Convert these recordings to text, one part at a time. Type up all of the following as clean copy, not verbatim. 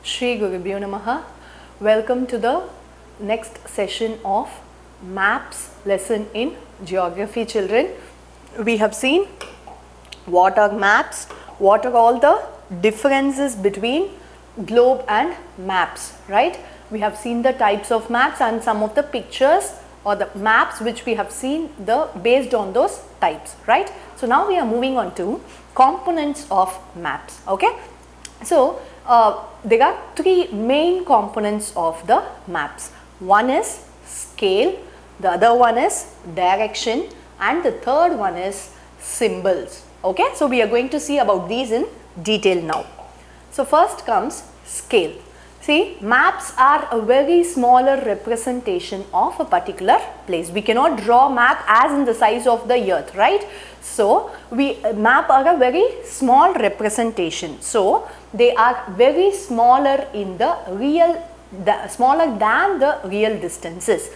Shri Gurubhyo Namaha. Welcome to the next session of maps lesson in geography, children. We have seen what are maps, what are all the differences between globe and maps, right? We have seen the types of maps and some of the pictures or the maps which we have seen based on those types, right? So now we are moving on to components of maps, okay? So there are three main components of the maps. One is scale, the other one is direction, and the third one is symbols. Okay, so we are going to see about these in detail now. So first comes scale. See, maps are a very smaller representation of a particular place. We cannot draw a map as in the size of the earth, right? So map are a very small representation. So they are very smaller in the smaller than the real distances.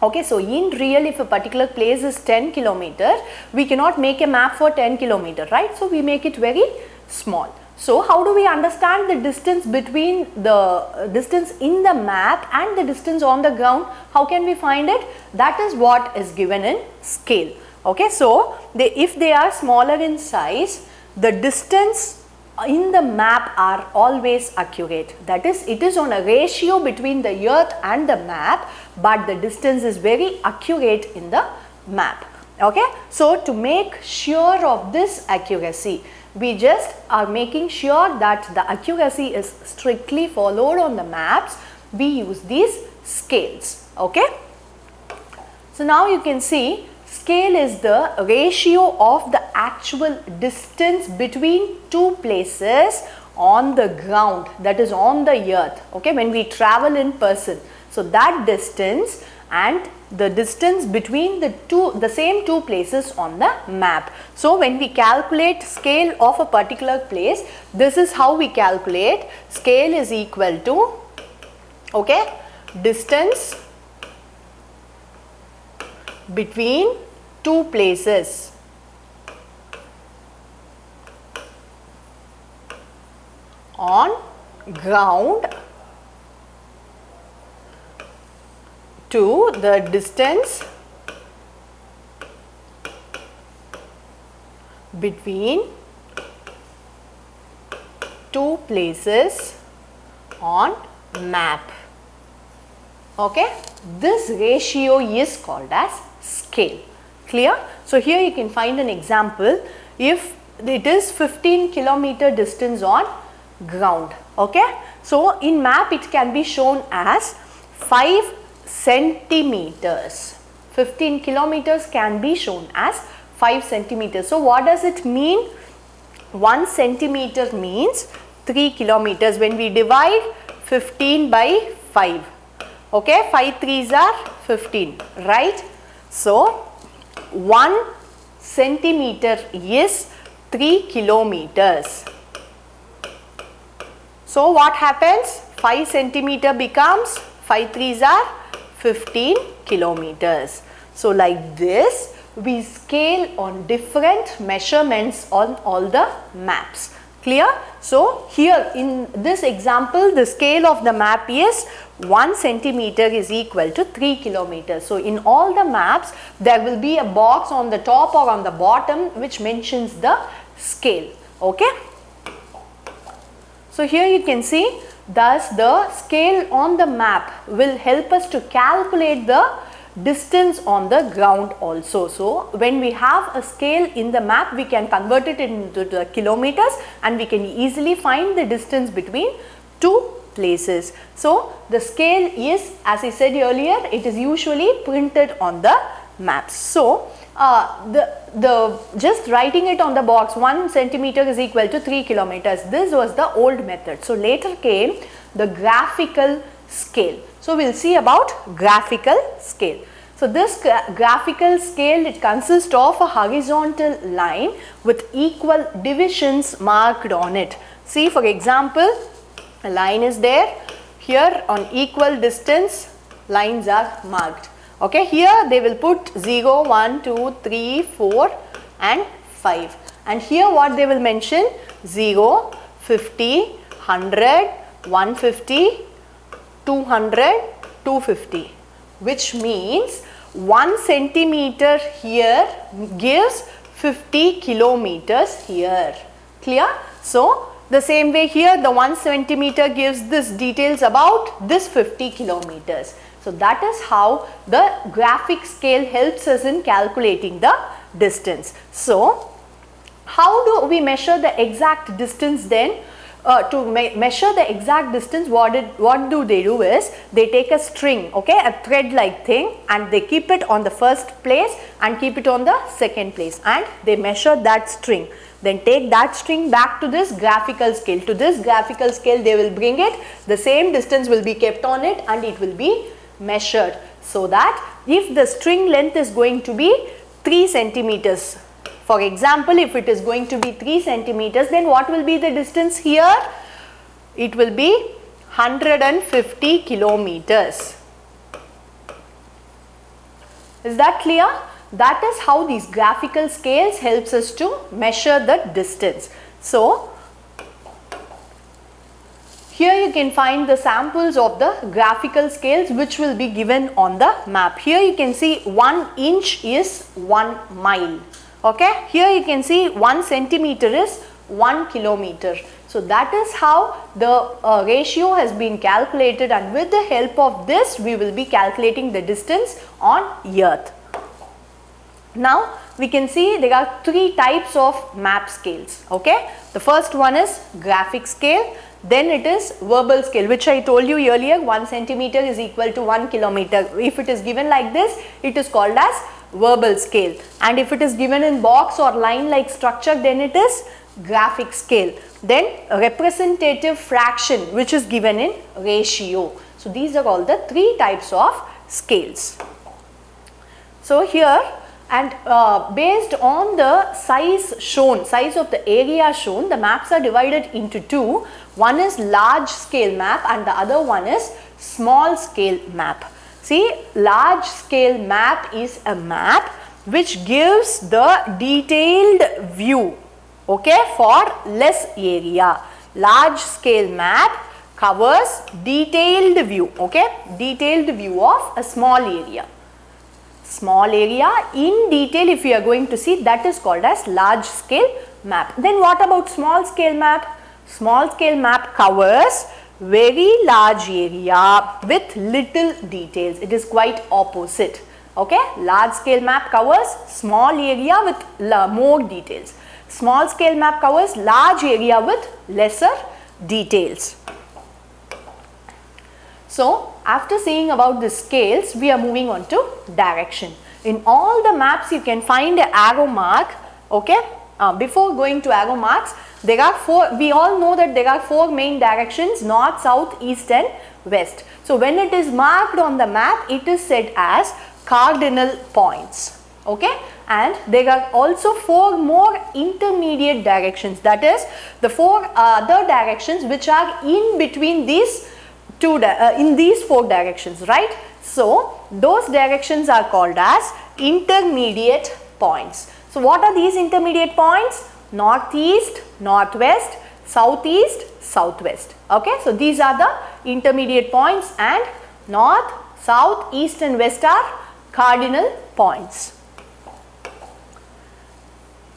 Okay, so in real, if a particular place is 10 kilometers, we cannot make a map for 10 kilometers, right? So we make it very small. So how do we understand the distance between the distance in the map and the distance on the ground? How can we find it? That is what is given in scale. Okay, so if they are smaller in size, the distance in the map are always accurate. That is, it is on a ratio between the earth and the map, but the distance is very accurate in the map. Okay, so to make sure of this accuracy, we just are making sure that the accuracy is strictly followed on the maps. We use these scales. Okay, so now you can see scale is the ratio of the actual distance between two places on the ground, that is on the earth. Okay, when we travel in person, so that distance and the distance between the same two places on the map. So when we calculate scale of a particular place, this is how we calculate. Scale is equal to, okay, distance between two places on ground to the distance between two places on map. Okay, this ratio is called as scale. Clear? So here you can find an example. If it is 15 kilometer distance on ground, okay, so in map it can be shown as 5 centimeters. 15 kilometers can be shown as 5 centimeters. So what does it mean? 1 centimeter means 3 kilometers. When we divide 15 by 5, okay, 5 3s are 15, right? So 1 centimeter is 3 kilometers. So what happens? 5 centimeter becomes 5 3s are 15 kilometers. So like this, we scale on different measurements on all the maps. Clear? So here in this example, the scale of the map is 1 centimeter is equal to 3 kilometers. So in all the maps, there will be a box on the top or on the bottom which mentions the scale. Okay? So here you can see, thus the scale on the map will help us to calculate the distance on the ground also. So when we have a scale in the map, we can convert it into the kilometers and we can easily find the distance between two places. So the scale is, as I said earlier, it is usually printed on the maps. So just writing it on the box, 1 centimeter is equal to 3 kilometers. This was the old method. So later came the graphical scale. So we'll see about graphical scale. So this graphical scale, it consists of a horizontal line with equal divisions marked on it. See, for example, a line is there. Here on equal distance, lines are marked. Okay, here they will put 0, 1, 2, 3, 4 and 5. And here what they will mention? 0, 50, 100, 150, 200, 250, which means 1 centimeter here gives 50 kilometers here. Clear? So, the same way here the 1 centimeter gives this details about this 50 kilometers. So, that is how the graphic scale helps us in calculating the distance. So, how do we measure the exact distance then? To measure the exact distance, what do they do is, they take a string, okay, a thread like thing, and they keep it on the first place and keep it on the second place, and they measure that string. Then take that string back to this graphical scale. To this graphical scale they will bring it, the same distance will be kept on it and it will be measured. So that if the string length is going to be 3 centimeters, for example, if it is going to be 3 centimeters, then what will be the distance here? It will be 150 kilometers. Is that clear? That is how these graphical scales helps us to measure the distance. So, here you can find the samples of the graphical scales which will be given on the map. Here you can see 1 inch is 1 mile. Okay, here you can see 1 centimeter is 1 kilometer. So that is how the ratio has been calculated, and with the help of this we will be calculating the distance on earth. Now we can see there are 3 types of map scales. Okay, the first one is graphic scale, then it is verbal scale, which I told you earlier, 1 centimeter is equal to 1 kilometer. If it is given like this, it is called as verbal scale, and if it is given in box or line like structure, then it is graphic scale. Then representative fraction, which is given in ratio. So these are all the 3 types of scales. So here, and based on the size shown, size of the area shown, the maps are divided into 2. One is large scale map and the other one is small scale map. See, large scale map is a map which gives the detailed view, okay, for less area. Large scale map covers detailed view, okay, detailed view of a small area. Small area in detail, if you are going to see, that is called as large scale map. Then what about small scale map? Small scale map covers very large area with little details. It is quite opposite. Okay, large scale map covers small area with more details. Small scale map covers large area with lesser details. So after seeing about the scales, we are moving on to direction. In all the maps you can find an arrow mark. Okay, before going to arrow marks, there are 4, we all know that there are 4 main directions: north, south, east and west. So when it is marked on the map, it is said as cardinal points. Okay, and there are also 4 more intermediate directions, that is the 4 other directions which are in between these in these 4 directions, right? So those directions are called as intermediate points. So what are these intermediate points? Northeast, northwest, southeast, southwest. Okay, so these are the intermediate points, and north, south, east and west are cardinal points.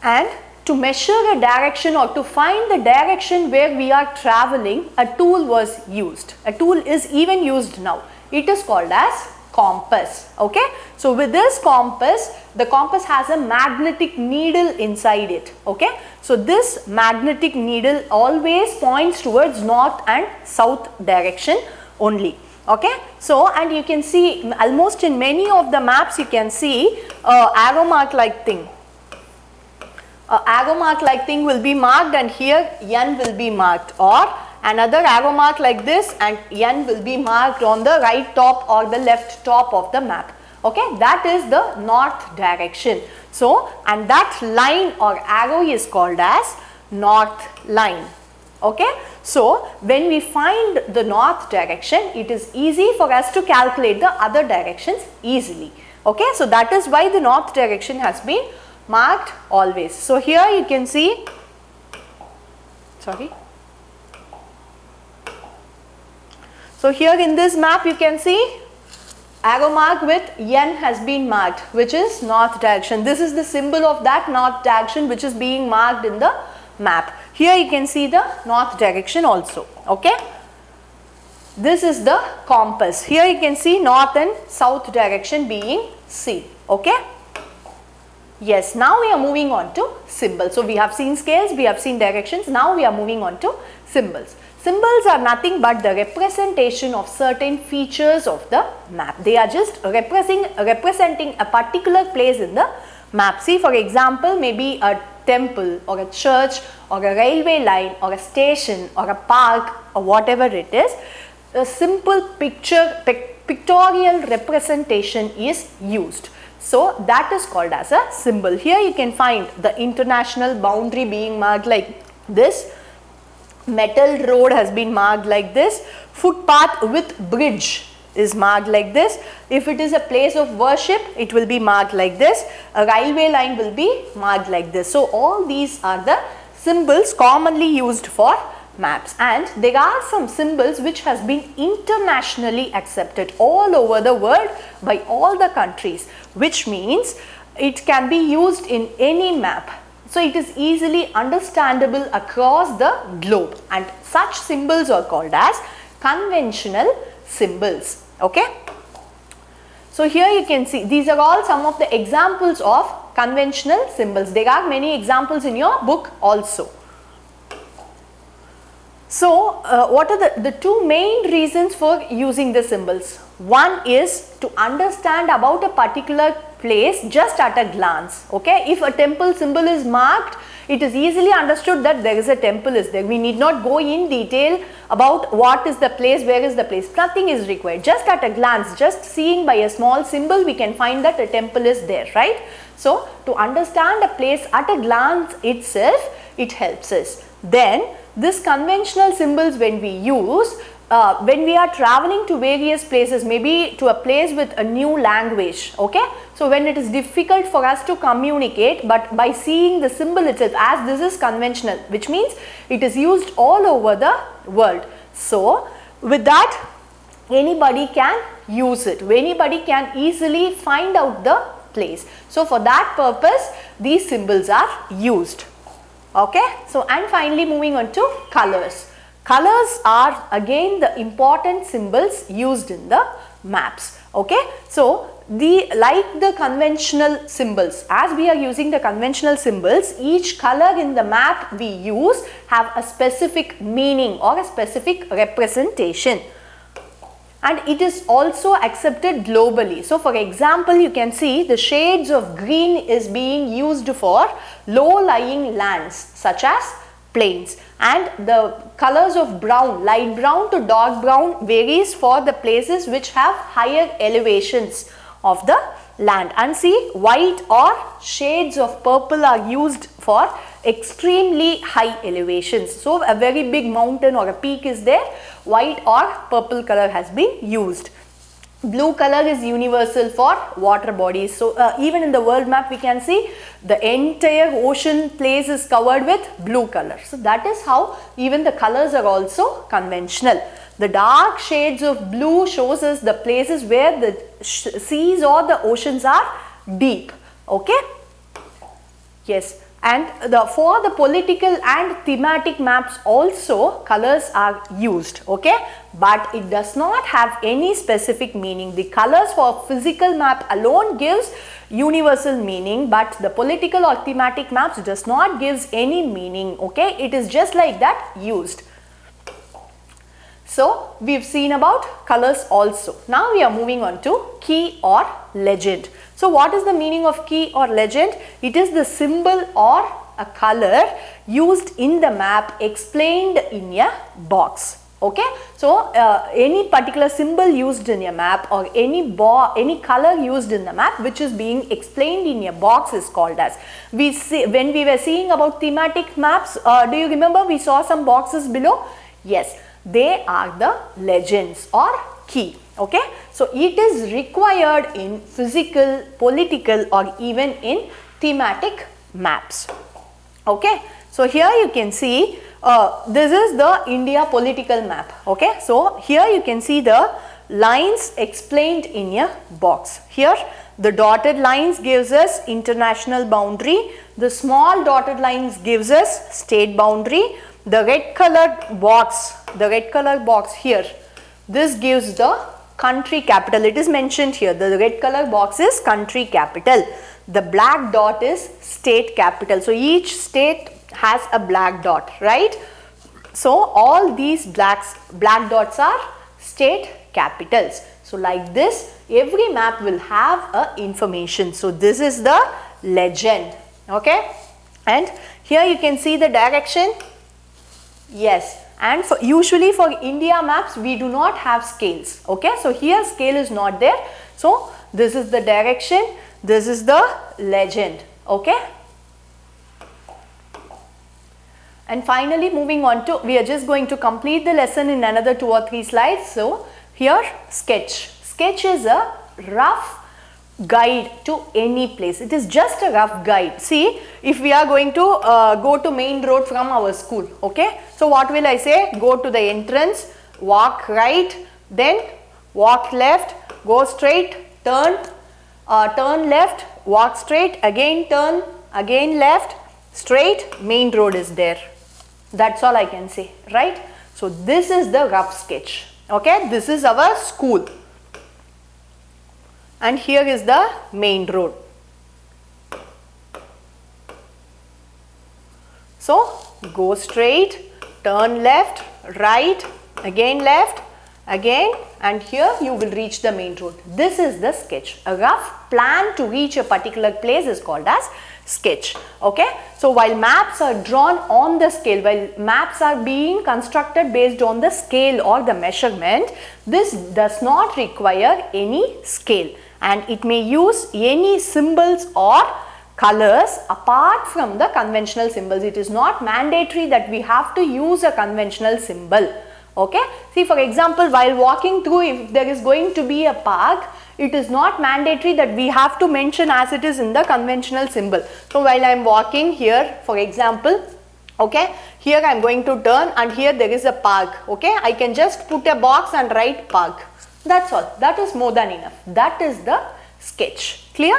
And to measure a direction or to find the direction where we are traveling, a tool was used. A tool is even used now. It is called as compass. Okay, so with this compass, the compass has a magnetic needle inside it. Okay, so this magnetic needle always points towards north and south direction only. Okay, so and you can see almost in many of the maps you can see arrow mark like thing. Arrow mark like thing will be marked, and here N will be marked, or another arrow mark like this and N will be marked on the right top or the left top of the map. Okay, that is the north direction. So, and that line or arrow is called as north line. Okay, so when we find the north direction, it is easy for us to calculate the other directions easily. Okay, so that is why the north direction has been marked always. So here you can see, So here in this map you can see arrow mark with N has been marked, which is north direction. This is the symbol of that north direction which is being marked in the map. Here you can see the north direction also. Okay. This is the compass. Here you can see north and south direction being seen. Okay. Yes, now we are moving on to symbols. So we have seen scales, we have seen directions. Now we are moving on to symbols. Symbols are nothing but the representation of certain features of the map. They are just representing a particular place in the map. See, for example, maybe a temple or a church or a railway line or a station or a park or whatever it is. A simple pictorial representation is used. So that is called as a symbol. Here you can find the international boundary being marked like this. Metal road has been marked like this. Footpath with bridge is marked like this. If it is a place of worship, it will be marked like this. A railway line will be marked like this. So all these are the symbols commonly used for maps, and there are some symbols which has been internationally accepted all over the world by all the countries, which means it can be used in any map. So it is easily understandable across the globe, and such symbols are called as conventional symbols. Okay. So here you can see these are all some of the examples of conventional symbols. There are many examples in your book also. So, what are the two main reasons for using the symbols? One is to understand about a particular place just at a glance. Okay, if a temple symbol is marked, it is easily understood that there is a temple is there. We need not go in detail about what is the place, where is the place. Nothing is required. Just at a glance, just seeing by a small symbol, we can find that a temple is there, right? So, to understand a place at a glance itself, it helps us. Then, this conventional symbols when we use, when we are traveling to various places, maybe to a place with a new language, okay. So when it is difficult for us to communicate, but by seeing the symbol itself, as this is conventional, which means it is used all over the world. So with that, anybody can use it, anybody can easily find out the place. So for that purpose, these symbols are used. Okay, so and finally moving on to colors. Colors are again the important symbols used in the maps. Okay, so like the conventional symbols, as we are using the conventional symbols, each color in the map we use have a specific meaning or a specific representation. And it is also accepted globally. So for example, you can see the shades of green is being used for low-lying lands such as plains, and the colors of brown, light brown to dark brown, varies for the places which have higher elevations of the land. And see, white or shades of purple are used for extremely high elevations. So a very big mountain or a peak is there, white or purple color has been used. Blue color is universal for water bodies. So even in the world map we can see the entire ocean place is covered with blue color. So that is how even the colors are also conventional. The dark shades of blue shows us the places where the seas or the oceans are deep. Okay. Yes. And for the political and thematic maps also colors are used, okay, but it does not have any specific meaning. The colors for physical map alone gives universal meaning, but the political or thematic maps does not gives any meaning, okay, it is just like that used. So we've seen about colors also. Now we are moving on to key or legend. So what is the meaning of key or legend? It is the symbol or a color used in the map explained in a box. Okay, so any particular symbol used in a map or any color used in the map which is being explained in a box is called as. When we were seeing about thematic maps, do you remember we saw some boxes below? Yes, they are the legends or key. Okay, so it is required in physical, political or even in thematic maps. Okay, so here you can see this is the India political map. Okay, so here you can see the lines explained in a box. Here the dotted lines gives us international boundary, the small dotted lines gives us state boundary, the red colored box here, this gives the country capital. It is mentioned here, the red color box is country capital, the black dot is state capital. So each state has a black dot, right? So all these black dots are state capitals. So like this, every map will have a information. So this is the legend. Okay, and here you can see the direction. Yes, and usually for India maps we do not have scales. Okay, so here scale is not there. So this is the direction, this is the legend. Okay, and finally moving on to, we are just going to complete the lesson in another 2 or 3 slides. So here sketch. Sketch is a rough guide to any place. It is just a rough guide. See, if we are going to go to main road from our school, okay, so what will I say? Go to the entrance, walk right, then walk left, go straight, turn left, walk straight, again turn, again left, straight, main road is there. That's all I can say, right? So this is the rough sketch. Okay, this is our school. And here is the main road. So go straight, turn left, right, again left, again, and here you will reach the main road. This is the sketch. A rough plan to reach a particular place is called as sketch. Okay, so while maps are drawn on the scale, while maps are being constructed based on the scale or the measurement, this does not require any scale, and it may use any symbols or colors apart from the conventional symbols. It is not mandatory that we have to use a conventional symbol. Okay, see, for example, while walking through, if there is going to be a park, it is not mandatory that we have to mention as it is in the conventional symbol. So while I am walking here, for example, okay, here I am going to turn and here there is a park. Okay, I can just put a box and write park. That's all. That is more than enough. That is the sketch. Clear?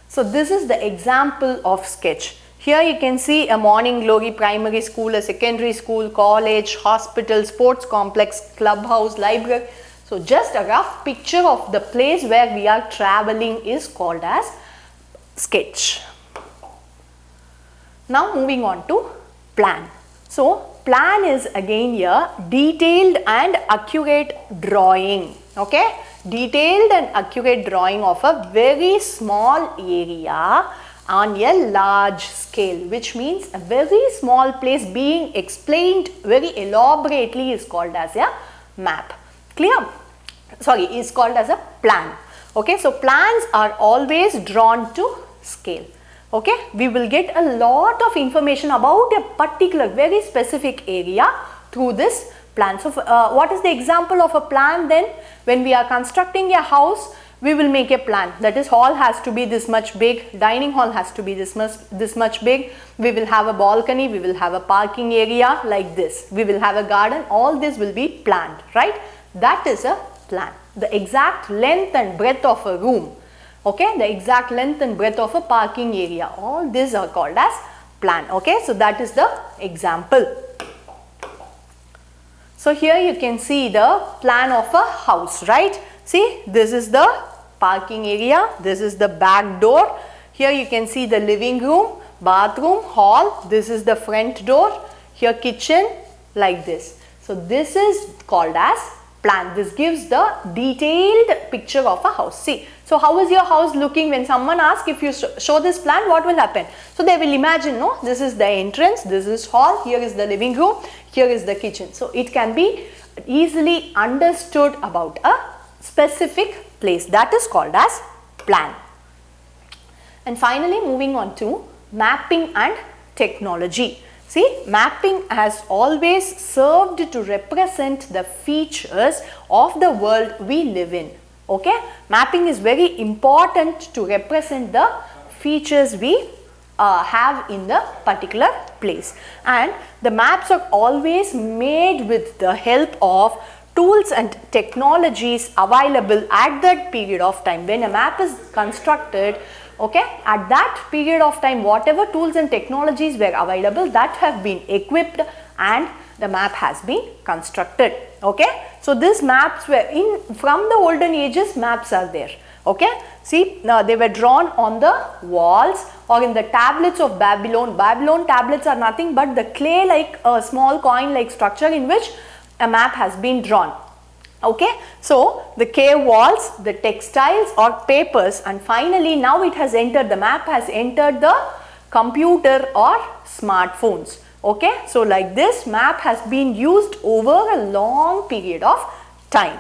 So this is the example of sketch. Here you can see a Morning Glory primary school, a secondary school, college, hospital, sports complex, clubhouse, library. So just a rough picture of the place where we are traveling is called as sketch. Now moving on to plan. So plan is again a detailed and accurate drawing. Okay, detailed and accurate drawing of a very small area on a large scale, which means a very small place being explained very elaborately is called as a map. Clear? Sorry, is called as a plan. Okay, so plans are always drawn to scale. Okay, we will get a lot of information about a particular very specific area through this plan. So what is the example of a plan then? When we are constructing a house, we will make a plan, that is, hall has to be this much big, dining hall has to be this much big, we will have a balcony, we will have a parking area like this, we will have a garden, all this will be planned, right? That is a plan. The exact length and breadth of a room, okay, the exact length and breadth of a parking area, all these are called as plan. Okay, so that is the example. So here you can see the plan of a house, right? See, this is the parking area, this is the back door, here you can see the living room, bathroom, hall, this is the front door, here kitchen, like this. So this is called as plan. This gives the detailed picture of a house. See, so how is your house looking? When someone asks, if you show this plan, what will happen? So they will imagine, no, this is the entrance, this is hall, here is the living room, here is the kitchen. So it can be easily understood about a specific place. That is called as plan. And finally, moving on to mapping and technology. See, mapping has always served to represent the features of the world we live in. Okay, mapping is very important to represent the features we have in the particular place. And the maps are always made with the help of tools and technologies available at that period of time. When a map is constructed, okay, at that period of time, whatever tools and technologies were available, that have been equipped and the map has been constructed. Okay, so these maps were from the olden ages, maps are there. Okay, see, they were drawn on the walls or in the tablets of Babylon. Babylon tablets are nothing but the clay like a small coin like structure in which a map has been drawn. Okay, so the cave walls, the textiles or papers, and finally now it has entered, the map has entered the computer or smartphones. Okay, so like this map has been used over a long period of time.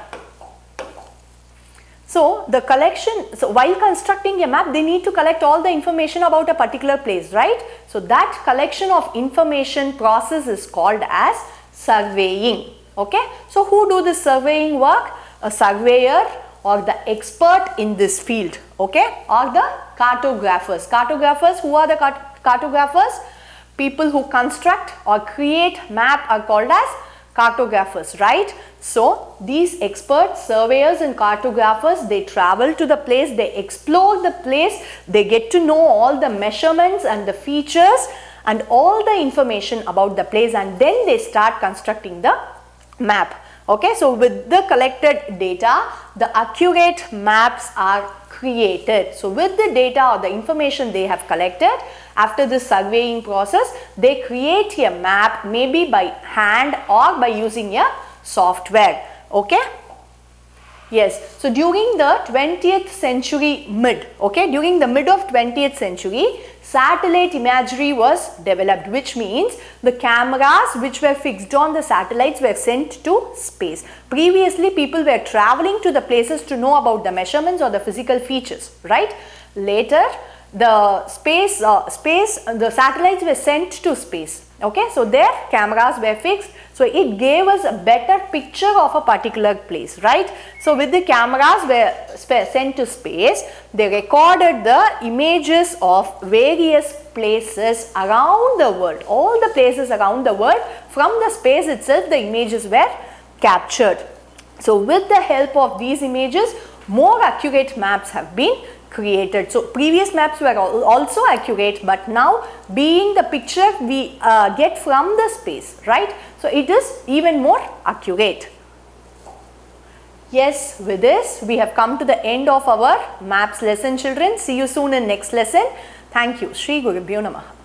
So the collection, so while constructing a map, they need to collect all the information about a particular place, right? So that collection of information process is called as surveying. Okay, so who do this surveying work? A surveyor or the expert in this field, okay, or the cartographers. Cartographers, who are the cartographers? People who construct or create map are called as cartographers, right? So these experts, surveyors and cartographers, they travel to the place, they explore the place, they get to know all the measurements and the features and all the information about the place, and then they start constructing the map. Okay, so with the collected data, the accurate maps are created. So with the data or the information they have collected, after this surveying process, they create a map, maybe by hand or by using a software. Okay. Yes, so during the 20th century during the mid of 20th century, satellite imagery was developed, which means the cameras which were fixed on the satellites were sent to space. Previously, people were traveling to the places to know about the measurements or the physical features, right? Later, the the satellites were sent to space. Okay, so their cameras were fixed, so it gave us a better picture of a particular place, right? So with the cameras were sent to space, they recorded the images of various places around the world. All the places around the world, from the space itself, the images were captured. So with the help of these images, more accurate maps have been created. So previous maps were also accurate, but now being the picture we get from the space, right? So it is even more accurate. Yes, with this we have come to the end of our maps lesson, children. See you soon in next lesson. Thank you. Shri Gurubhyo Namaha.